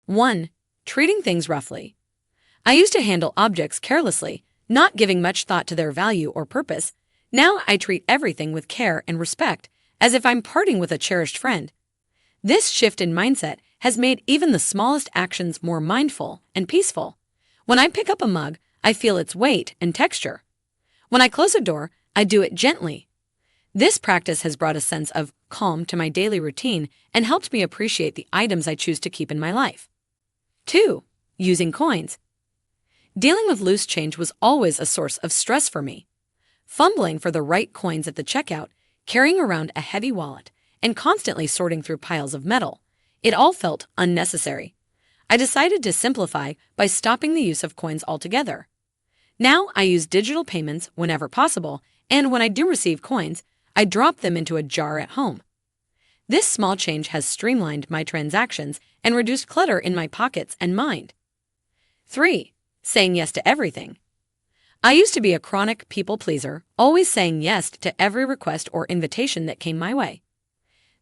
1. Treating things roughly. I used to handle objects carelessly, not giving much thought to their value or purpose. Now I treat everything with care and respect, as if I'm parting with a cherished friend. This shift in mindset has made even the smallest actions more mindful and peaceful. When I pick up a mug, I feel its weight and texture. When I close a door, I do it gently. This practice has brought a sense of calm to my daily routine and helped me appreciate the items I choose to keep in my life. 2. Using coins. Dealing with loose change was always a source of stress for me. Fumbling for the right coins at the checkout, carrying around a heavy wallet, and constantly sorting through piles of metal, it all felt unnecessary. I decided to simplify by stopping the use of coins altogether. Now I use digital payments whenever possible, and when I do receive coins, I drop them into a jar at home. This small change has streamlined my transactions and reduced clutter in my pockets and mind. 3. Saying yes to everything. I used to be a chronic people pleaser, always saying yes to every request or invitation that came my way.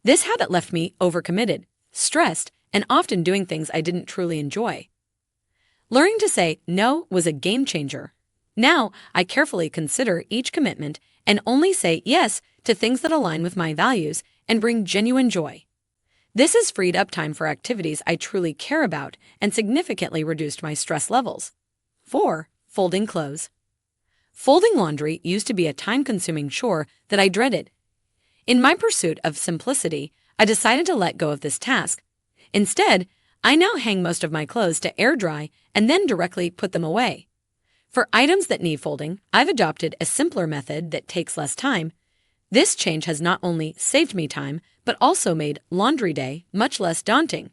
This habit left me overcommitted, stressed, and often doing things I didn't truly enjoy. Learning to say no was a game changer. Now I carefully consider each commitment and only say yes to things that align with my values and bring genuine joy. This has freed up time for activities I truly care about and significantly reduced my stress levels. 4. Folding clothes. Folding laundry used to be a time-consuming chore that I dreaded. In my pursuit of simplicity, I decided to let go of this task. Instead, I now hang most of my clothes to air dry and then directly put them away. For items that need folding, I've adopted a simpler method that takes less time. This change has not only saved me time, but also made laundry day much less daunting.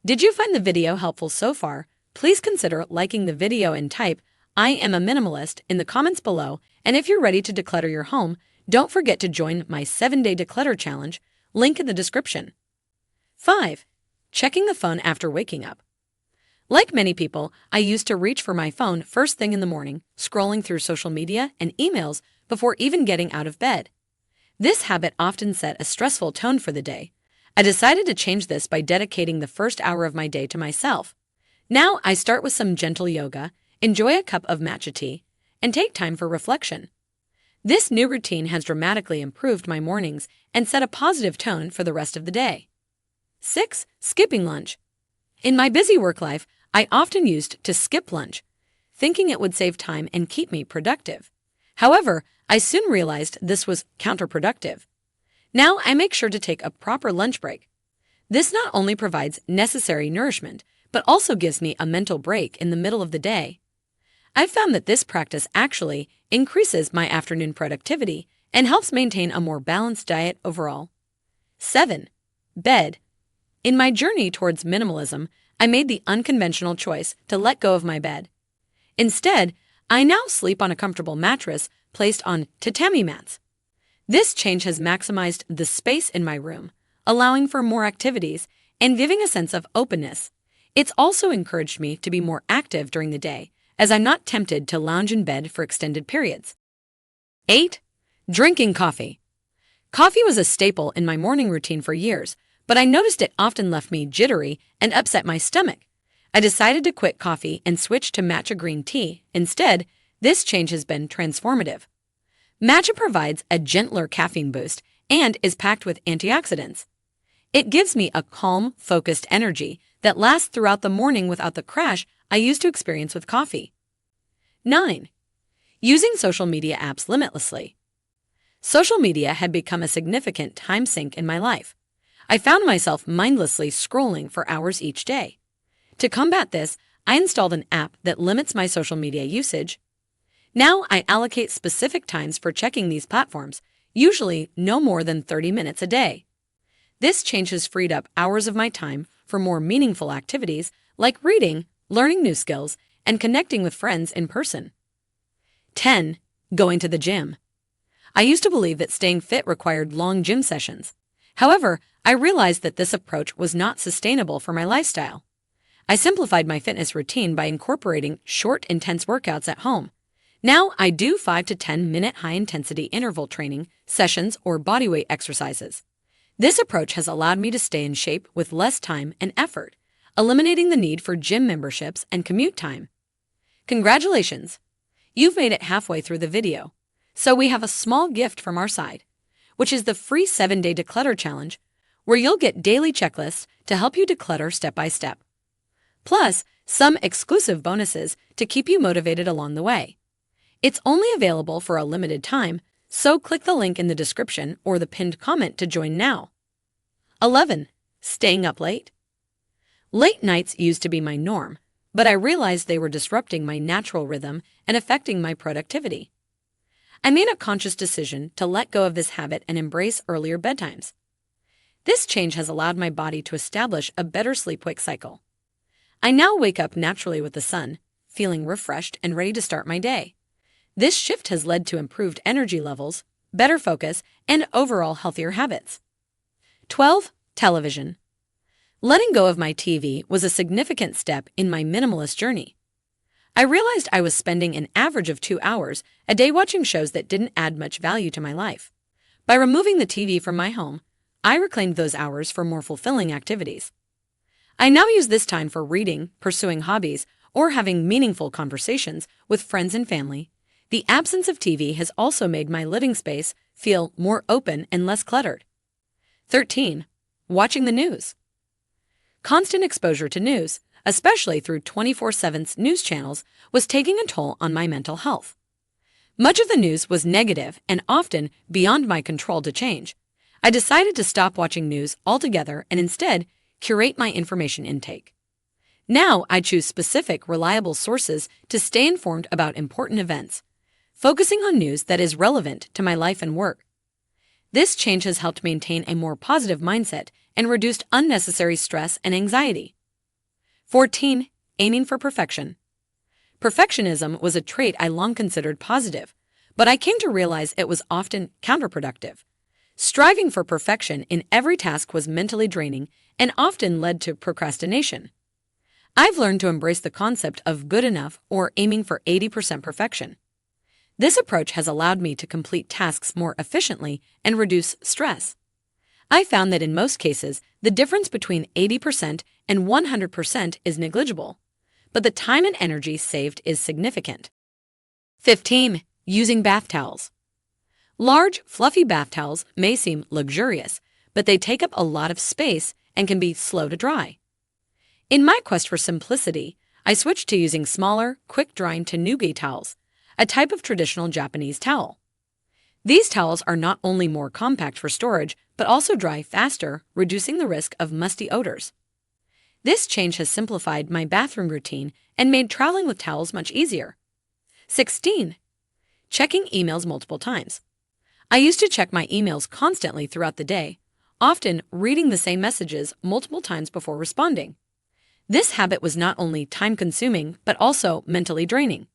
Did you find the video helpful so far? Please consider liking the video and type "I am a minimalist" in the comments below, and if you're ready to declutter your home, don't forget to join my 7-day declutter challenge, link in the description. 5. Checking the phone after waking up. Like many people, I used to reach for my phone first thing in the morning, scrolling through social media and emails before even getting out of bed. This habit often set a stressful tone for the day. I decided to change this by dedicating the first hour of my day to myself. Now I start with some gentle yoga, enjoy a cup of matcha tea, and take time for reflection. This new routine has dramatically improved my mornings and set a positive tone for the rest of the day. 6. Skipping lunch. In my busy work life, I often used to skip lunch, thinking it would save time and keep me productive. However, I soon realized this was counterproductive. Now I make sure to take a proper lunch break. This not only provides necessary nourishment, but also gives me a mental break in the middle of the day. I've found that this practice actually increases my afternoon productivity and helps maintain a more balanced diet overall. 7. Bed. In my journey towards minimalism, I made the unconventional choice to let go of my bed. Instead, I now sleep on a comfortable mattress placed on tatami mats. This change has maximized the space in my room, allowing for more activities and giving a sense of openness. It's also encouraged me to be more active during the day, as I'm not tempted to lounge in bed for extended periods. 8. Drinking coffee. Coffee was a staple in my morning routine for years, but I noticed it often left me jittery and upset my stomach. I decided to quit coffee and switch to matcha green tea. Instead, this change has been transformative. Matcha provides a gentler caffeine boost and is packed with antioxidants. It gives me a calm, focused energy that lasts throughout the morning without the crash I used to experience with coffee. 9. Using social media apps limitlessly. Social media had become a significant time sink in my life. I found myself mindlessly scrolling for hours each day. To combat this, I installed an app that limits my social media usage. Now I allocate specific times for checking these platforms, usually no more than 30 minutes a day. This change has freed up hours of my time for more meaningful activities like reading, learning new skills, and connecting with friends in person. 10. Going to the gym. I used to believe that staying fit required long gym sessions. However, I realized that this approach was not sustainable for my lifestyle. I simplified my fitness routine by incorporating short, intense workouts at home. Now I do 5 to 10-minute high-intensity interval training sessions or bodyweight exercises. This approach has allowed me to stay in shape with less time and effort, eliminating the need for gym memberships and commute time. Congratulations! You've made it halfway through the video. So we have a small gift from our side, which is the free 7-day declutter challenge, where you'll get daily checklists to help you declutter step by step. Plus, some exclusive bonuses to keep you motivated along the way. It's only available for a limited time, so click the link in the description or the pinned comment to join now. 11. Staying up late. Late nights used to be my norm, but I realized they were disrupting my natural rhythm and affecting my productivity. I made a conscious decision to let go of this habit and embrace earlier bedtimes. This change has allowed my body to establish a better sleep-wake cycle. I now wake up naturally with the sun, feeling refreshed and ready to start my day. This shift has led to improved energy levels, better focus, and overall healthier habits. 12. Television. Letting go of my TV was a significant step in my minimalist journey. I realized I was spending an average of 2 hours a day watching shows that didn't add much value to my life. By removing the TV from my home, I reclaimed those hours for more fulfilling activities. I now use this time for reading, pursuing hobbies, or having meaningful conversations with friends and family. The absence of TV has also made my living space feel more open and less cluttered. 13. Watching the news. Constant exposure to news, especially through 24/7 news channels, was taking a toll on my mental health. Much of the news was negative and often beyond my control to change. I decided to stop watching news altogether and instead curate my information intake. Now I choose specific, reliable sources to stay informed about important events, focusing on news that is relevant to my life and work. This change has helped maintain a more positive mindset and reduced unnecessary stress and anxiety. 14. Aiming for perfection. Perfectionism was a trait I long considered positive, but I came to realize it was often counterproductive. Striving for perfection in every task was mentally draining and often led to procrastination. I've learned to embrace the concept of good enough or aiming for 80% perfection. This approach has allowed me to complete tasks more efficiently and reduce stress. I found that in most cases, the difference between 80% and 100% is negligible, but the time and energy saved is significant. 15. Using bath towels. Large, fluffy bath towels may seem luxurious, but they take up a lot of space and can be slow to dry. In my quest for simplicity, I switched to using smaller, quick-drying tanuki towels, a type of traditional Japanese towel. These towels are not only more compact for storage, but also dry faster, reducing the risk of musty odors. This change has simplified my bathroom routine and made traveling with towels much easier. 16. Checking emails multiple times. I used to check my emails constantly throughout the day, often reading the same messages multiple times before responding. This habit was not only time-consuming, but also mentally draining.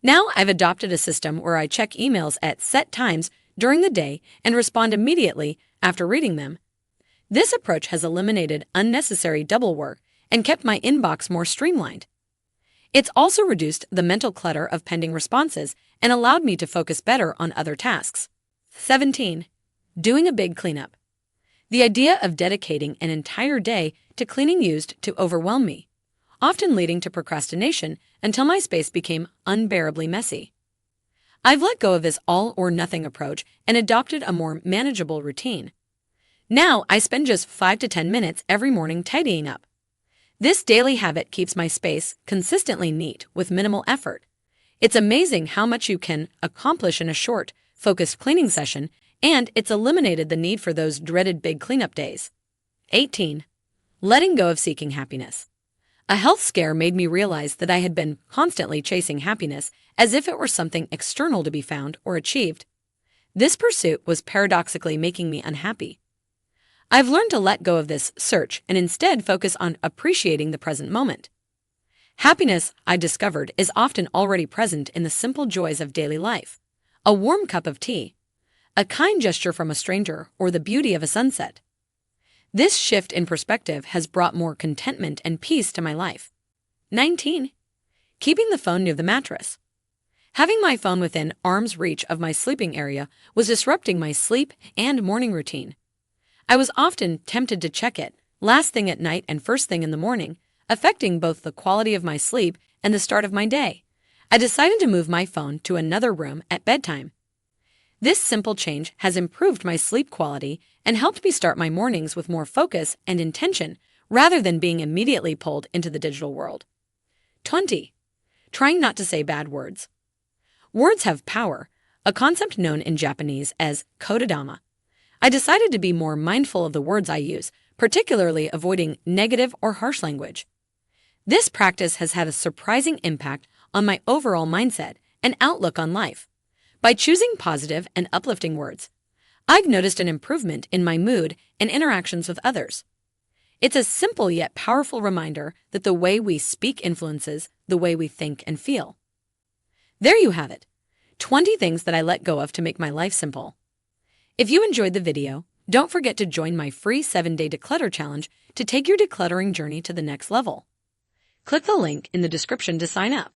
Now I've adopted a system where I check emails at set times during the day and respond immediately after reading them. This approach has eliminated unnecessary double work and kept my inbox more streamlined. It's also reduced the mental clutter of pending responses and allowed me to focus better on other tasks. 17. Doing a big cleanup. The idea of dedicating an entire day to cleaning used to overwhelm me, often leading to procrastination until my space became unbearably messy. I've let go of this all-or-nothing approach and adopted a more manageable routine. Now I spend just 5 to 10 minutes every morning tidying up. This daily habit keeps my space consistently neat with minimal effort. It's amazing how much you can accomplish in a short, focused cleaning session, and it's eliminated the need for those dreaded big cleanup days. 18. Letting go of seeking happiness. A health scare made me realize that I had been constantly chasing happiness as if it were something external to be found or achieved. This pursuit was paradoxically making me unhappy. I've learned to let go of this search and instead focus on appreciating the present moment. Happiness, I discovered, is often already present in the simple joys of daily life. A warm cup of tea, a kind gesture from a stranger, or the beauty of a sunset. This shift in perspective has brought more contentment and peace to my life. 19. Keeping the phone near the mattress. Having my phone within arm's reach of my sleeping area was disrupting my sleep and morning routine. I was often tempted to check it, last thing at night and first thing in the morning, affecting both the quality of my sleep and the start of my day. I decided to move my phone to another room at bedtime. This simple change has improved my sleep quality and helped me start my mornings with more focus and intention rather than being immediately pulled into the digital world. 20. Trying not to say bad words. Words have power, a concept known in Japanese as kodadama. I decided to be more mindful of the words I use, particularly avoiding negative or harsh language. This practice has had a surprising impact on my overall mindset and outlook on life. By choosing positive and uplifting words, I've noticed an improvement in my mood and interactions with others. It's a simple yet powerful reminder that the way we speak influences the way we think and feel. There you have it, 20 things that I let go of to make my life simple. If you enjoyed the video, don't forget to join my free 7-day declutter challenge to take your decluttering journey to the next level. Click the link in the description to sign up.